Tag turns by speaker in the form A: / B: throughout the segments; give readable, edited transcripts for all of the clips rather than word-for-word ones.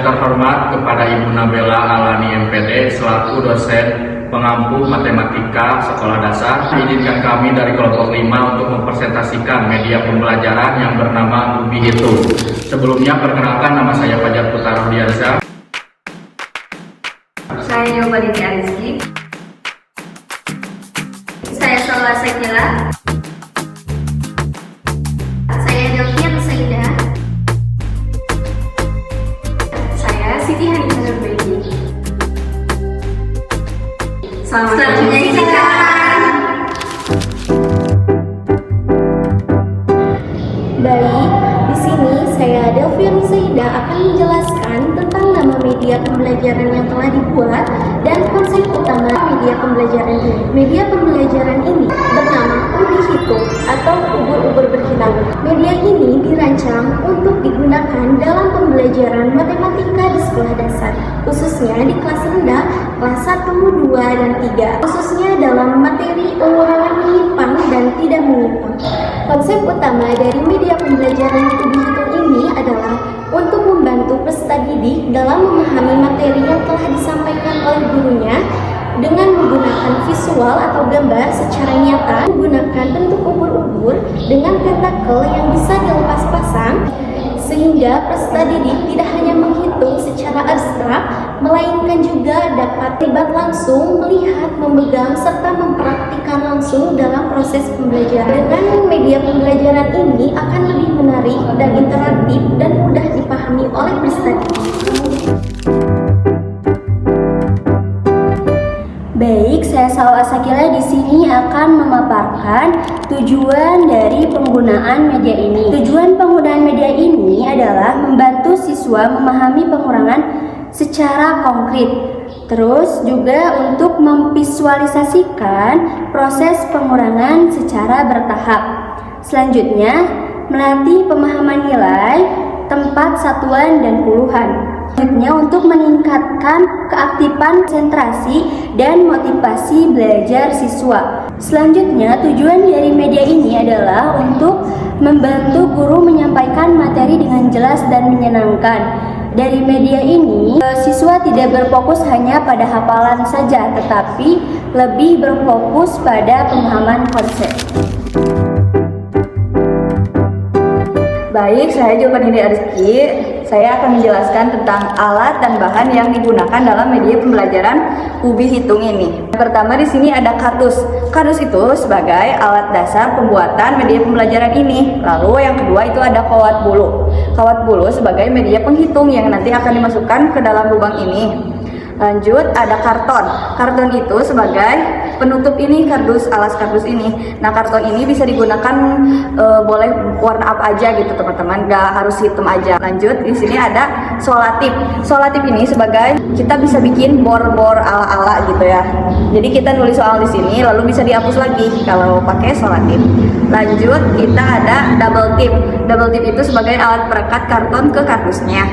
A: terhormat kepada Ibu Nabela Alani MPD selaku dosen pengampu matematika sekolah dasar. Izinkan kami dari kelompok 5 untuk mempresentasikan media pembelajaran yang bernama Ubi Hitung. Sebelumnya perkenalkan, nama saya Fajar Putra Rudiansyah.
B: Saya Yoba Dini Arizki. Saya Salwa Sakila. Saya Delvia Nusaida. Saya Siti Hanifah Nurbaidi. Selamat menyaksikan.
C: Baik, di sini saya Delvia Nusaida akan menjelaskan tentang nama media pembelajaran yang telah dibuat dan konsep utama media pembelajaran ini. Media pembelajaran ini bernama Ubi Hitung atau ubur-ubur berhitung. Media ini dirancang untuk digunakan dalam pembelajaran matematika di sekolah dasar, khususnya di kelas rendah, kelas 1, 2, dan 3, khususnya dalam materi pengurangan menyimpang dan tidak menyimpang. Konsep utama dari media pembelajaran Ubi Hitung ini adalah untuk membantu peserta didik dalam memahami materi yang telah disampaikan oleh gurunya dengan menggunakan visual atau gambar secara nyata, menggunakan bentuk ubur-ubur dengan tentakel yang bisa dilepas pasang, sehingga peserta didik tidak hanya menghitung secara abstrak, melainkan juga dapat terlibat langsung, melihat, memegang, serta mempraktikkan langsung dalam proses pembelajaran. Dengan media pembelajaran ini akan lebih menarik dan interaktif dan mudah dipahami oleh peserta didik. Baik, saya Salwa Sakila di sini akan memaparkan tujuan dari penggunaan media ini. Tujuan penggunaan media ini adalah membantu siswa memahami pengurangan secara konkret. Terus juga untuk memvisualisasikan proses pengurangan secara bertahap. Selanjutnya, melatih pemahaman nilai, tempat, satuan, dan puluhan. Selanjutnya, untuk meningkatkan keaktifan konsentrasi dan motivasi belajar siswa. Selanjutnya, tujuan dari media ini adalah untuk membantu guru menyampaikan materi dengan jelas dan menyenangkan. Dari media ini, siswa tidak berfokus hanya pada hafalan saja, tetapi lebih berfokus pada pemahaman konsep.
B: Baik, saya Yoba Dini Arizki. Saya akan menjelaskan tentang alat dan bahan yang digunakan dalam media pembelajaran Ubi Hitung ini. Pertama, di sini ada kardus. Kardus itu sebagai alat dasar pembuatan media pembelajaran ini. Lalu yang kedua itu ada kawat bulu. Kawat bulu sebagai media penghitung yang nanti akan dimasukkan ke dalam lubang ini. Lanjut, ada karton. Karton itu sebagai penutup ini kardus, alas kardus ini. Nah, karton ini bisa digunakan boleh warna apa aja gitu teman-teman, gak harus hitam aja. Lanjut, di sini ada solatip. Solatip ini sebagai kita bisa bikin bor-bor ala-ala gitu ya. Jadi kita nulis soal di sini lalu bisa dihapus lagi kalau pakai solatip. Lanjut, kita ada double tip. Double tip itu sebagai alat perekat karton ke kardusnya.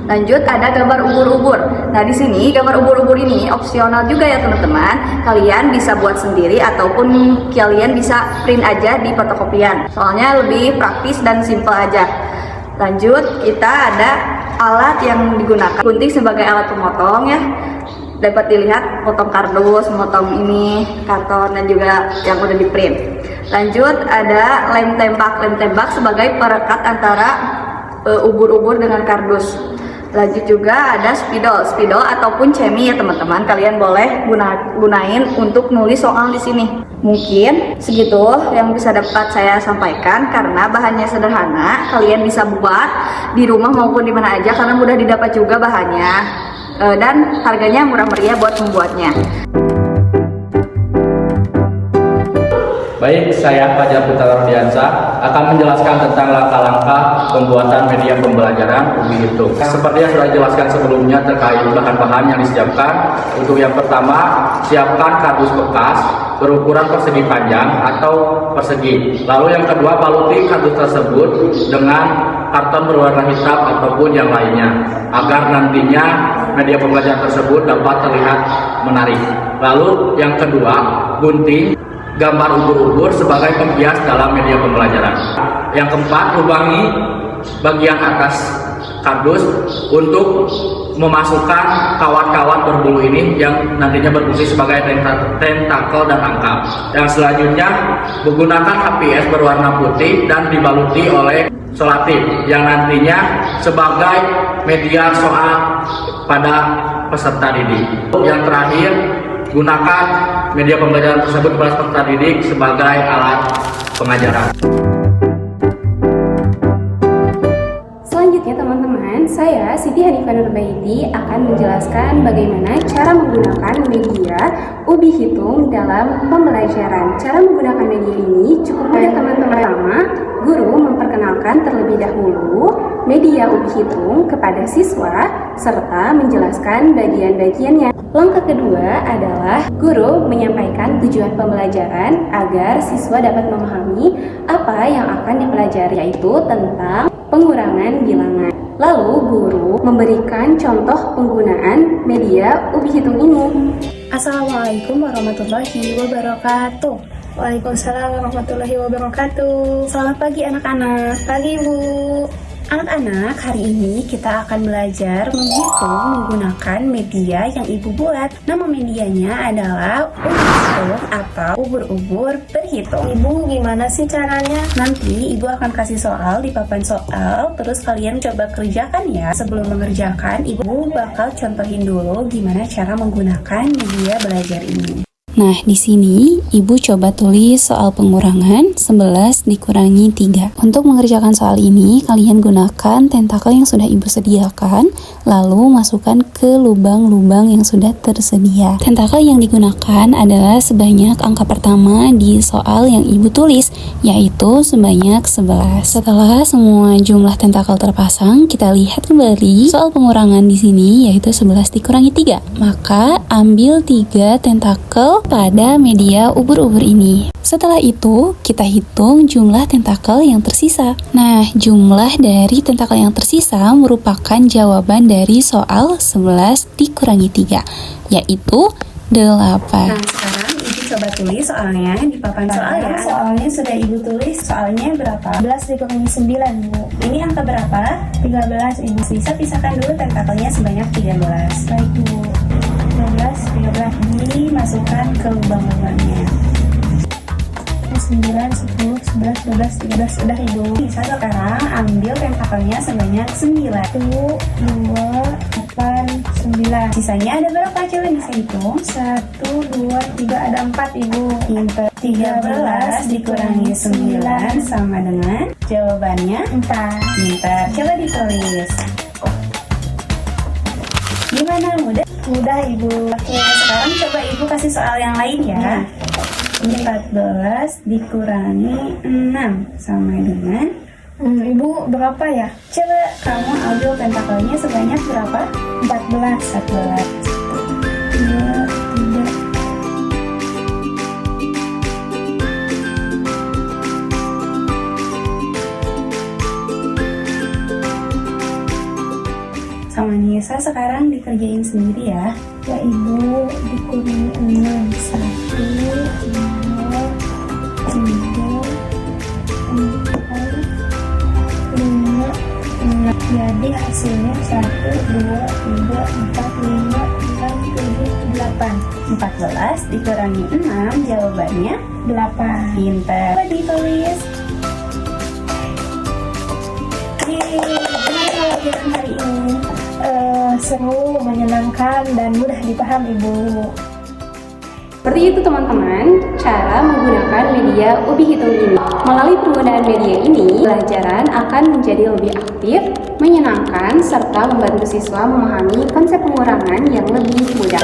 B: Lanjut, ada gambar ubur-ubur. Nah, di sini gambar ubur-ubur ini opsional juga ya teman-teman. Kalian bisa buat sendiri ataupun kalian bisa print aja di fotokopian. Soalnya lebih praktis dan simple aja. Lanjut, kita ada alat yang digunakan gunting sebagai alat pemotong ya. Dapat dilihat potong kardus, memotong ini karton dan juga yang udah di print. Lanjut, ada lem tembak. Lem tembak sebagai perekat antara ubur-ubur dengan kardus. Lanjut juga ada spidol ataupun cemi ya teman-teman. Kalian boleh gunain untuk nulis soal di sini. Mungkin segitu yang bisa dapat saya sampaikan karena bahannya sederhana. Kalian bisa buat di rumah maupun di mana aja karena mudah didapat juga bahannya dan harganya murah meriah buat membuatnya.
A: Baik, saya Fajar Putra Rudiansyah akan menjelaskan tentang langkah-langkah pembuatan media pembelajaran Ubi Hitung. Seperti yang sudah dijelaskan sebelumnya terkait bahan-bahan yang disiapkan. Untuk yang pertama, siapkan kardus bekas berukuran persegi panjang atau persegi. Lalu yang kedua, baluti kardus tersebut dengan karton berwarna hitam ataupun yang lainnya agar nantinya media pembelajaran tersebut dapat terlihat menarik. Lalu yang kedua, gunting gambar ubur-ubur sebagai penghias dalam media pembelajaran. Yang keempat, lubangi bagian atas kardus untuk memasukkan kawat-kawat berbulu ini yang nantinya berfungsi sebagai tentakel dan rangkap. Yang selanjutnya menggunakan HPS berwarna putih dan dibaluti oleh solatif yang nantinya sebagai media soal pada peserta didik. Yang terakhir, gunakan media pembelajaran tersebut pada peserta didik sebagai alat pengajaran.
D: Selanjutnya teman-teman, saya Siti Hanifah Nurbaiti akan menjelaskan bagaimana cara menggunakan media ubi hitung dalam pembelajaran. Cara menggunakan media ini cukup mudah teman-teman. Pertama, guru memperkenalkan terlebih dahulu media ubi hitung kepada siswa serta menjelaskan bagian-bagiannya. Langkah kedua adalah guru menyampaikan tujuan pembelajaran agar siswa dapat memahami apa yang akan dipelajari, yaitu tentang pengurangan bilangan. Lalu guru memberikan contoh penggunaan media ubi hitung ini.
E: Assalamualaikum warahmatullahi wabarakatuh. Waalaikumsalam warahmatullahi wabarakatuh. Selamat pagi anak-anak. Pagi Bu. Anak-anak, hari ini kita akan belajar menghitung menggunakan media yang Ibu buat. Nama medianya adalah ubi hitung atau ubur-ubur berhitung. Ibu, gimana sih caranya? Nanti Ibu akan kasih soal di papan soal, terus kalian coba kerjakan ya. Sebelum mengerjakan, Ibu bakal contohin dulu gimana cara menggunakan media belajar ini.
D: Nah, di sini Ibu coba tulis soal pengurangan 11 dikurangi 3. Untuk mengerjakan soal ini, kalian gunakan tentakel yang sudah Ibu sediakan, lalu masukkan ke lubang-lubang yang sudah tersedia. Tentakel yang digunakan adalah sebanyak angka pertama di soal yang Ibu tulis, yaitu sebanyak 11. Setelah semua jumlah tentakel terpasang, kita lihat kembali soal pengurangan di sini, yaitu 11 dikurangi 3. Maka, ambil 3 tentakel pada media ubur-ubur ini. Setelah itu, kita hitung jumlah tentakel yang tersisa. Nah, jumlah dari tentakel yang tersisa merupakan jawaban dari soal 11 dikurangi 3, yaitu 8.
E: Nah, sekarang Ibu coba tulis soalnya di papan soal ya. Soalnya sudah Ibu tulis. Soalnya berapa? 11 dikurangi 9, Bu. Ini angka berapa? 13, Ibu. Bisa pisahkan dulu tentakelnya sebanyak 13. Baik, Bu. 13 dimasukkan ke lubang-lubangnya. 9, 10, 11, 12, 13. Udah Ibu. Bisa sekarang ambil tentakelnya sebanyak 9. 1, 2, 8, 9. Sisanya ada berapa? Coba bisa hitung. 1, 2, 3, ada 4 Ibu. Pinter. 13 dikurangi 9 sama dengan jawabannya 4. Pinter. Coba ditulis. Gimana? Mudah? Mudah Ibu. Oke, sekarang coba Ibu kasih soal yang lain ya. 14 dikurangi 6 sama dengan Ibu berapa ya? Coba kamu ambil tentakelnya sebanyak berapa? 14. 14. 2, 3. Sama Nisa sekarang dikerjain sendiri ya. Ya Ibu, dikurangi 6. 1, 2, 3, 4, 5, 6. Jadi hasilnya 1, 2, 3, 4, 5, 6, 7, 8. 14 dikurangi 6, jawabannya 8. Pinter. Coba ditulis. Gimana pelajaran hari ini? Seru, menyenangkan, dan mudah dipahami Ibu.
D: Seperti itu teman-teman, cara menggunakan media ubi hitung ini. Melalui penggunaan media ini, pelajaran akan menjadi lebih aktif, menyenangkan, serta membantu siswa memahami konsep pengurangan yang lebih mudah.